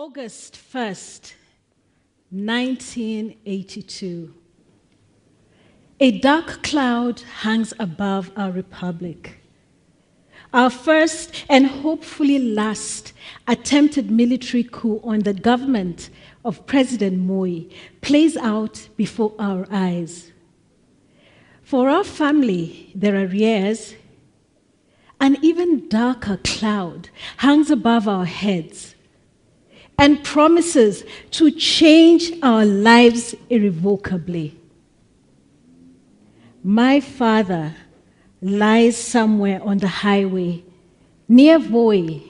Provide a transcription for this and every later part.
August 1st, 1982. A dark cloud hangs above our republic. Our first and hopefully last attempted military coup on the government of President Moi plays out before our eyes. For our family, the Rarieyas, an even darker cloud hangs above our heads and promises to change our lives irrevocably. My father lies somewhere on the highway near Voi,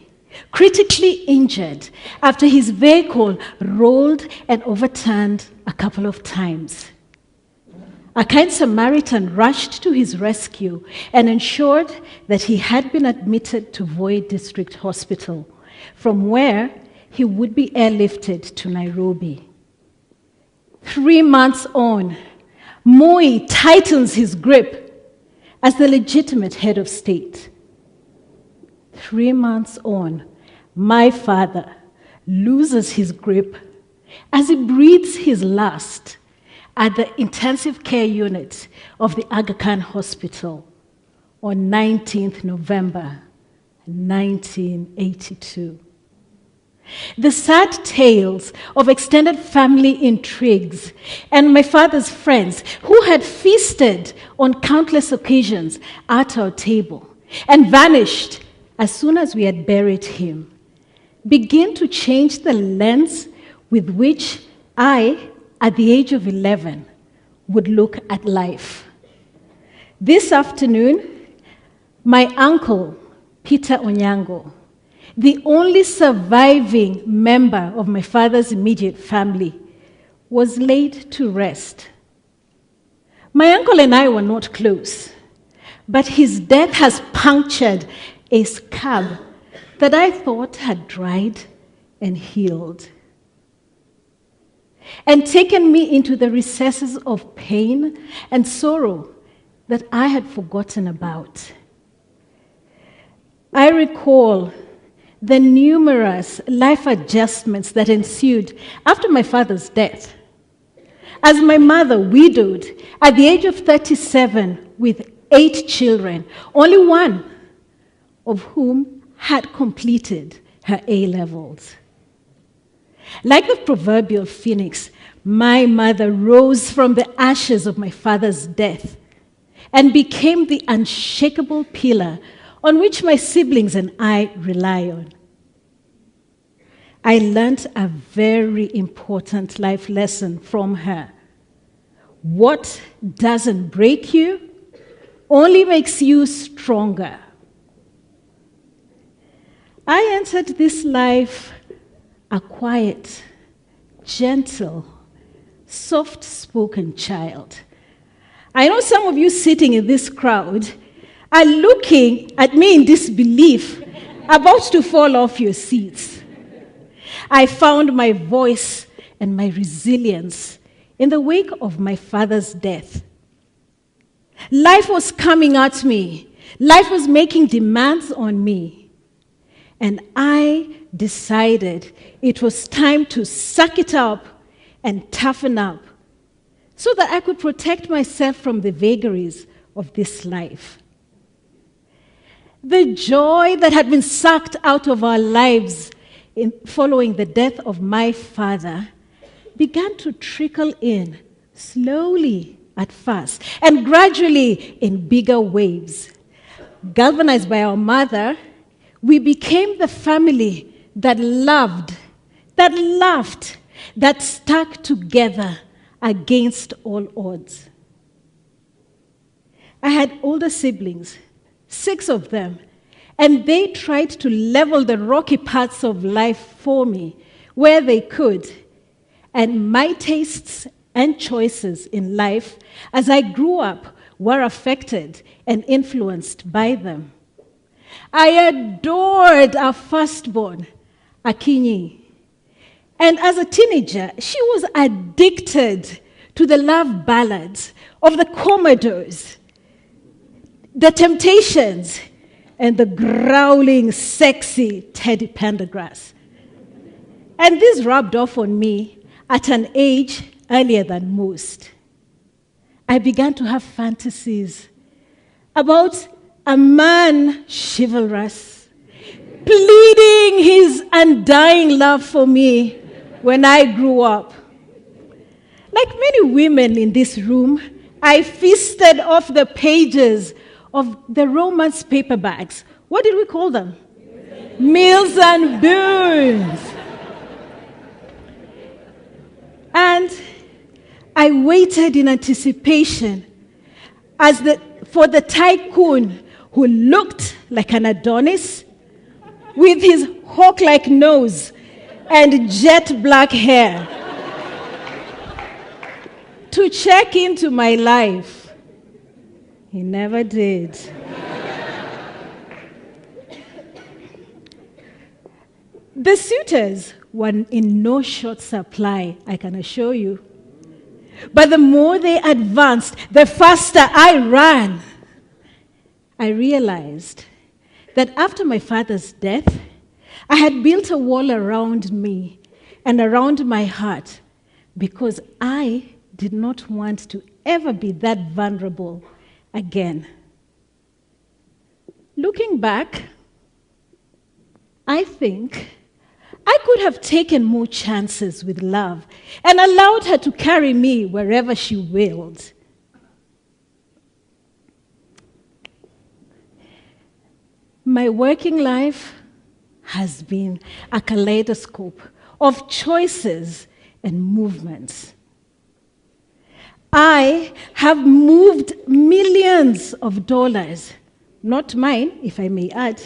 critically injured after his vehicle rolled and overturned a couple of times. A kind Samaritan rushed to his rescue and ensured that he had been admitted to Voi District Hospital, from where he would be airlifted to Nairobi. 3 months on, Moi tightens his grip as the legitimate head of state. 3 months on, my father loses his grip as he breathes his last at the intensive care unit of the Aga Khan Hospital on 19th November 1982. The sad tales of extended family intrigues and my father's friends who had feasted on countless occasions at our table and vanished as soon as we had buried him begin to change the lens with which I, at the age of 11, would look at life. This afternoon, my uncle, Peter Onyango, the only surviving member of my father's immediate family, was laid to rest. My uncle and I were not close, but his death has punctured a scab that I thought had dried and healed, and taken me into the recesses of pain and sorrow that I had forgotten about. I recall the numerous life adjustments that ensued after my father's death, as my mother widowed at the age of 37 with 8 children, only one of whom had completed her A-levels. Like the proverbial phoenix, my mother rose from the ashes of my father's death and became the unshakable pillar on which my siblings and I rely on. I learned a very important life lesson from her. What doesn't break you only makes you stronger. I entered this life a quiet, gentle, soft-spoken child. I know some of you sitting in this crowd are looking at me in disbelief, about to fall off your seats. I found my voice and my resilience in the wake of my father's death. Life was coming at me. Life was making demands on me. And I decided it was time to suck it up and toughen up so that I could protect myself from the vagaries of this life. The joy that had been sucked out of our lives following the death of my father began to trickle in slowly at first and gradually in bigger waves. Galvanized by our mother, we became the family that loved, that laughed, that stuck together against all odds. I had older siblings, 6 of them, and they tried to level the rocky parts of life for me where they could. And my tastes and choices in life as I grew up were affected and influenced by them. I adored our firstborn, Akinyi. And as a teenager, she was addicted to the love ballads of the Commodores, the Temptations, and the growling, sexy Teddy Pendergrass. And this rubbed off on me at an age earlier than most. I began to have fantasies about a man chivalrous, pleading his undying love for me when I grew up. Like many women in this room, I feasted off the pages of the romance paperbacks. What did we call them? Mills and Boons. And I waited in anticipation for the tycoon who looked like an Adonis with his hawk-like nose and jet black hair to check into my life. He never did. The suitors were in no short supply, I can assure you. But the more they advanced, the faster I ran. I realized that after my father's death, I had built a wall around me and around my heart because I did not want to ever be that vulnerable again. Looking back, I think I could have taken more chances with love and allowed her to carry me wherever she willed. My working life has been a kaleidoscope of choices and movements. I have moved millions of dollars, not mine, if I may add,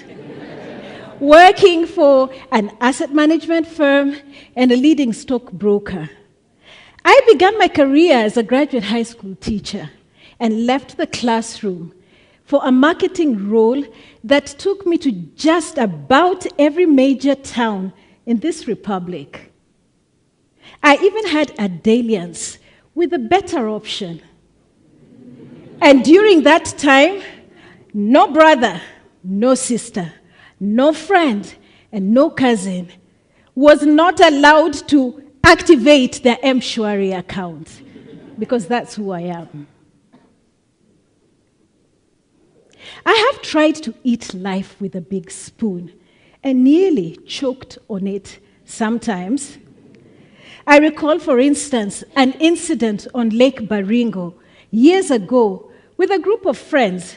working for an asset management firm and a leading stockbroker. I began my career as a graduate high school teacher and left the classroom for a marketing role that took me to just about every major town in this republic. I even had a dalliance with a better option. And during that time, no brother, no sister, no friend, and no cousin was not allowed to activate their M-Shwari account because that's who I am. I have tried to eat life with a big spoon and nearly choked on it sometimes. I recall, for instance, an incident on Lake Baringo years ago with a group of friends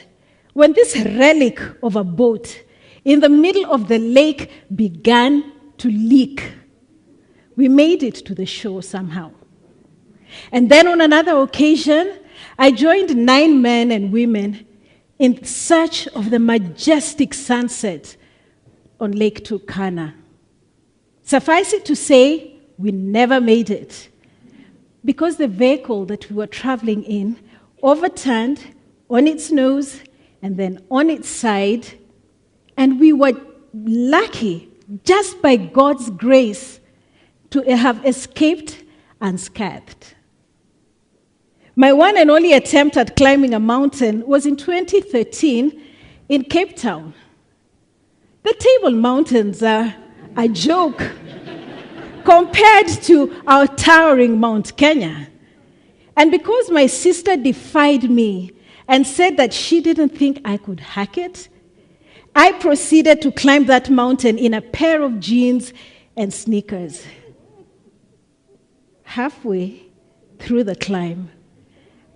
when this relic of a boat in the middle of the lake began to leak. We made it to the shore somehow. And then on another occasion, I joined 9 men and women in search of the majestic sunset on Lake Turkana. Suffice it to say, we never made it because the vehicle that we were traveling in overturned on its nose and then on its side, and we were lucky, just by God's grace, to have escaped unscathed. My one and only attempt at climbing a mountain was in 2013 in Cape Town. The Table Mountains are a joke compared to our towering Mount Kenya. And because my sister defied me and said that she didn't think I could hack it, I proceeded to climb that mountain in a pair of jeans and sneakers. Halfway through the climb,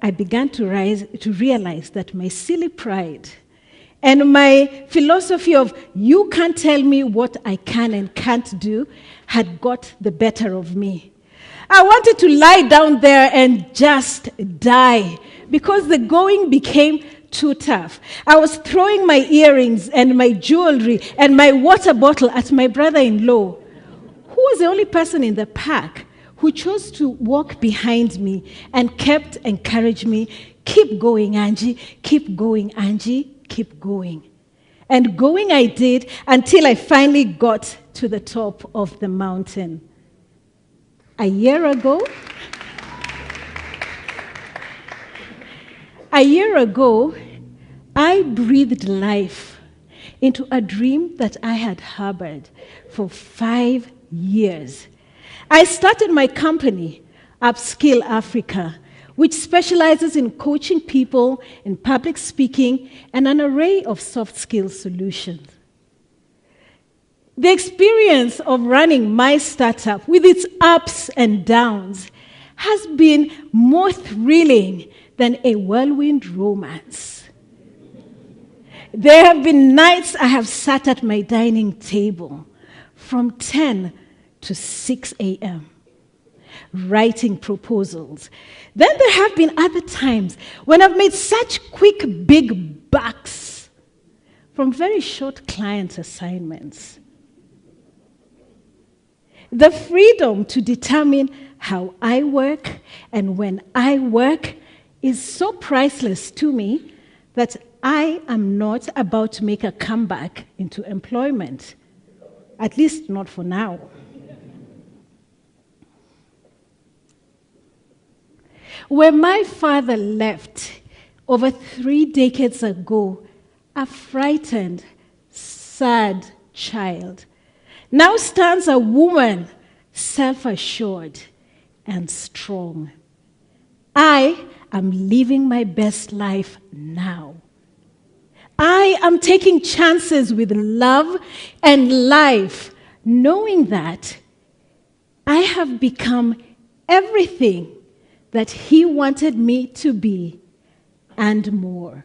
I began to realize that my silly pride and my philosophy of you can't tell me what I can and can't do had got the better of me. I wanted to lie down there and just die because the going became too tough. I was throwing my earrings and my jewelry and my water bottle at my brother-in-law, who was the only person in the pack who chose to walk behind me and kept encouraging me, keep going, Angie, keep going, Angie, keep going. And going I did until I finally got to the top of the mountain. A year ago, I breathed life into a dream that I had harbored for 5 years. I started my company, Upskill Africa, which specializes in coaching people in public speaking and an array of soft skill solutions. The experience of running my startup with its ups and downs has been more thrilling than a whirlwind romance. There have been nights I have sat at my dining table from 10 to 6 a.m. writing proposals. Then there have been other times when I've made such quick, big bucks from very short client assignments. The freedom to determine how I work and when I work is so priceless to me that I am not about to make a comeback into employment, at least not for now. Where my father left over 3 decades ago, a frightened, sad child, now stands a woman, self-assured and strong. I am living my best life now. I am taking chances with love and life, knowing that I have become everything that he wanted me to be and more.